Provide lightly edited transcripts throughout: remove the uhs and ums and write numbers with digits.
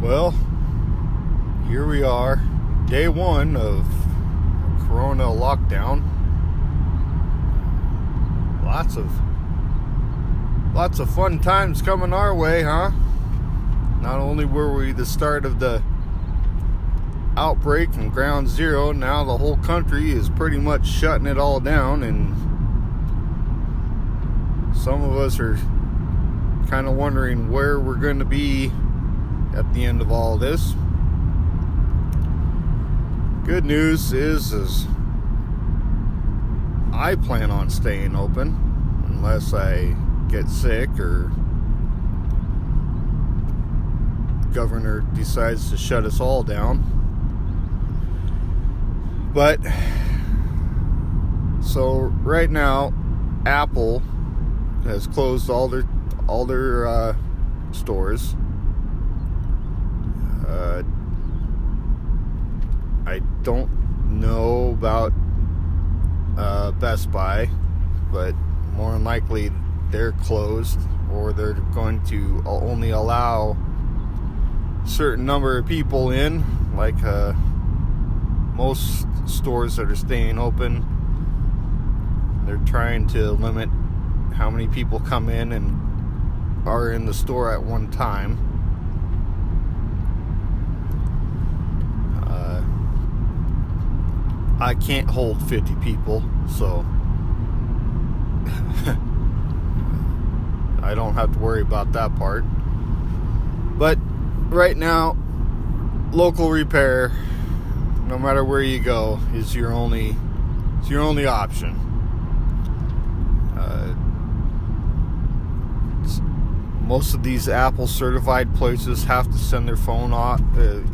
Well, here we are, day one of Corona lockdown. Lots of fun times coming our way, huh? Not only were we the start of the outbreak and ground zero, now the whole country is pretty much shutting it all down, and some of us are kind of wondering where we're going to be at the end of all this. Good news is I plan on staying open unless I get sick or governor decides to shut us all down. But so right now, Apple has closed all their stores. I don't know about Best Buy, but more than likely they're closed, or they're going to only allow a certain number of people in, like most stores that are staying open. They're trying to limit how many people come in and are in the store at one time. I can't hold 50 people, so I don't have to worry about that part. But right now, local repair, no matter where you go, is your only option. Most of these Apple certified places have to send their phone off,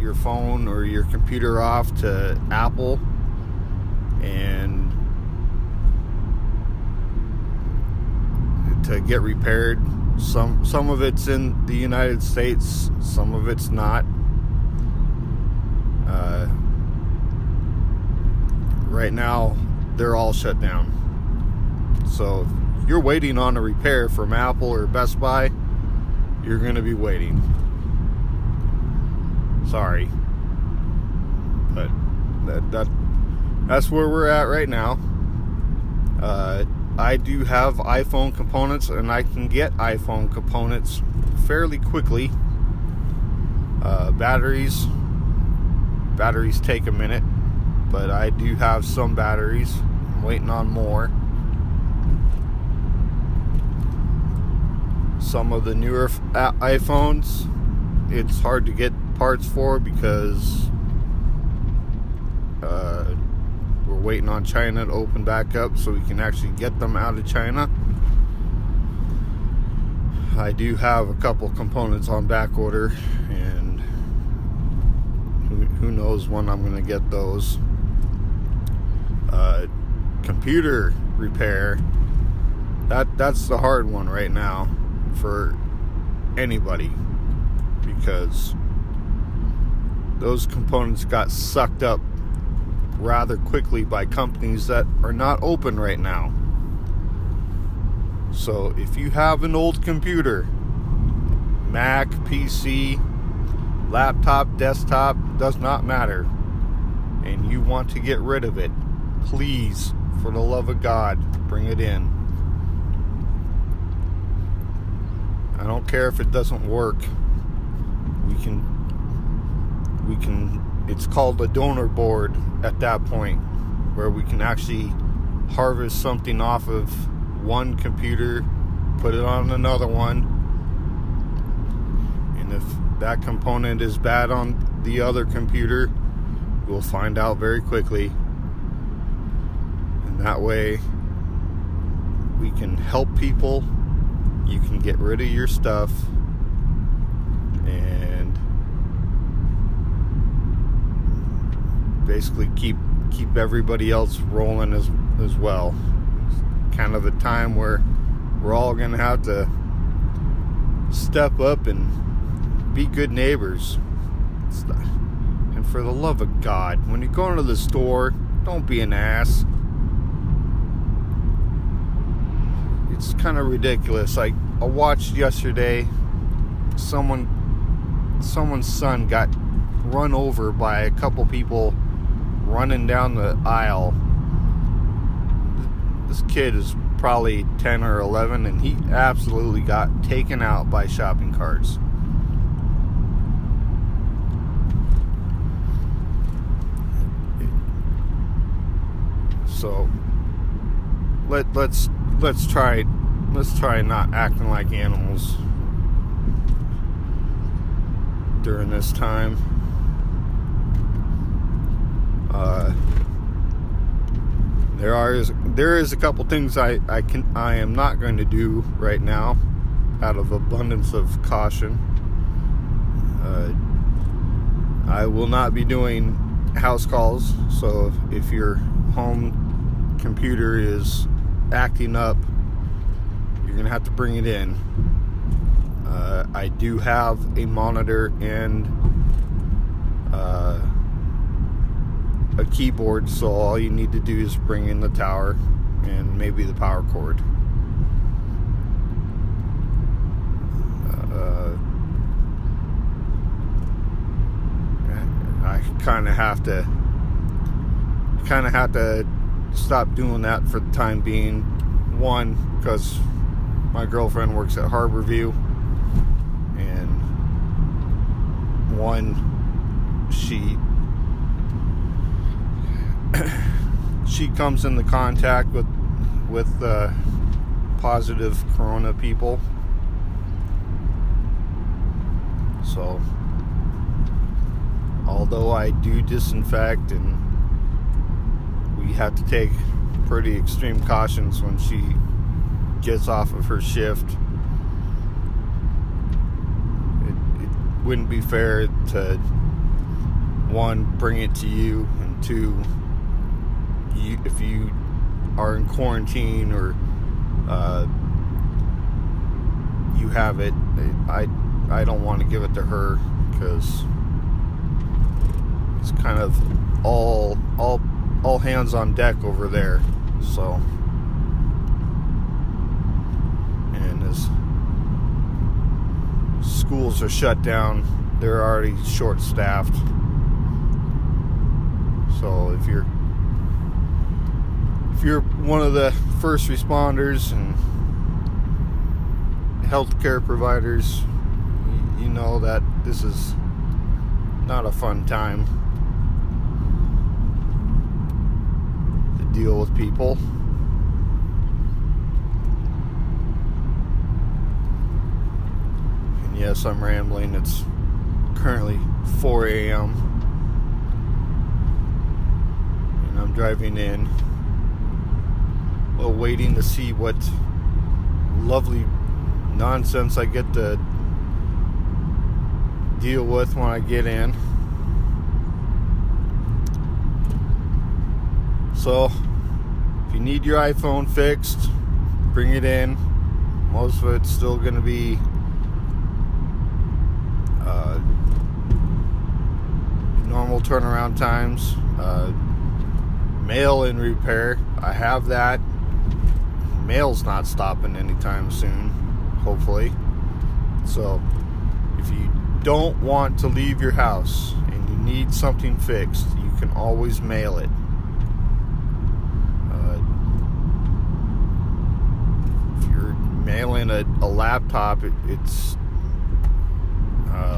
your phone or your computer off to Apple, and to get repaired. Some of it's in the United States, some of it's not. Right now, they're all shut down. So if you're waiting on a repair from Apple or Best Buy, you're going to be waiting. Sorry. But that's where we're at right now. I do have iPhone components, and I can get iPhone components fairly quickly. Batteries take a minute, but I do have some batteries. I'm waiting on more. Some of the newer iPhones, it's hard to get parts for because we're waiting on China to open back up so we can actually get them out of China. I do have a couple components on back order, and who knows when I'm going to get those. Computer repair, that's the hard one right now for anybody, because those components got sucked up rather quickly by companies that are not open right now. So if you have an old computer, Mac, PC, laptop, desktop, does not matter, and you want to get rid of it, please, for the love of God, bring it in. I don't care if it doesn't work. We can it's called a donor board at that point, where we can actually harvest something off of one computer, put it on another one, and if that component is bad on the other computer, we'll find out very quickly, and that way we can help people. You can get rid of your stuff and basically keep everybody else rolling as well. It's kind of a time where we're all going to have to step up and be good neighbors. And for the love of God, when you go into the store, don't be an ass. It's kind of ridiculous. I watched yesterday someone someone's son got run over by a couple people running down the aisle. This kid is probably 10 or 11, and he absolutely got taken out by shopping carts. So let's try not acting like animals during this time. There is a couple things I am not going to do right now, out of abundance of caution. I will not be doing house calls, so if your home computer is acting up, you're gonna have to bring it in. I do have a monitor and a keyboard, so all you need to do is bring in the tower and maybe the power cord. I kind of have to stop doing that for the time being. One, because my girlfriend works at Harborview, and one, she comes into contact with positive corona people. So although I do disinfect, and we have to take pretty extreme cautions when she gets off of her shift, it wouldn't be fair to, one, bring it to you, and two, if you are in quarantine or you have it, I don't want to give it to her, because it's kind of all hands on deck over there. So, and as schools are shut down, they're already short-staffed. So if you're one of the first responders and healthcare providers, you know that this is not a fun time to deal with people. And yes, I'm rambling. It's currently 4 a.m. and I'm driving in, waiting to see what lovely nonsense I get to deal with when I get in. So if you need your iPhone fixed, bring it in. Most of it's still going to be normal turnaround times. Mail in repair, I have that. Mail's not stopping anytime soon, hopefully. So if you don't want to leave your house and you need something fixed, you can always mail it. If you're mailing a laptop, it's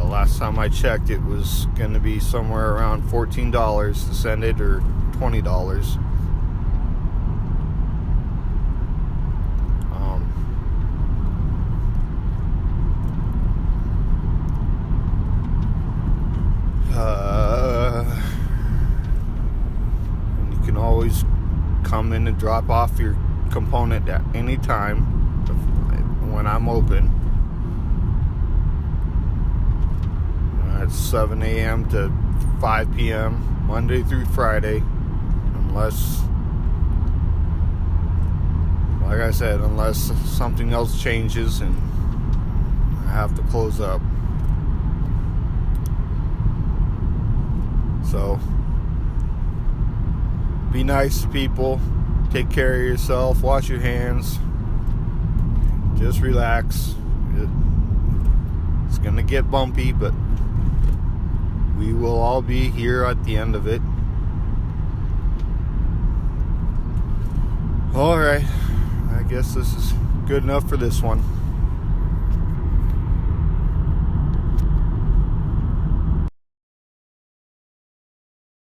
last time I checked, it was going to be somewhere around $14 to send it, or $20. And you can always come in and drop off your component at any time when I'm open. It's 7 a.m. to 5 p.m. Monday through Friday, unless, like I said, unless something else changes and I have to close up. So be nice to people, take care of yourself, wash your hands, just relax. It's gonna get bumpy, but we will all be here at the end of it. Alright, I guess this is good enough for this one.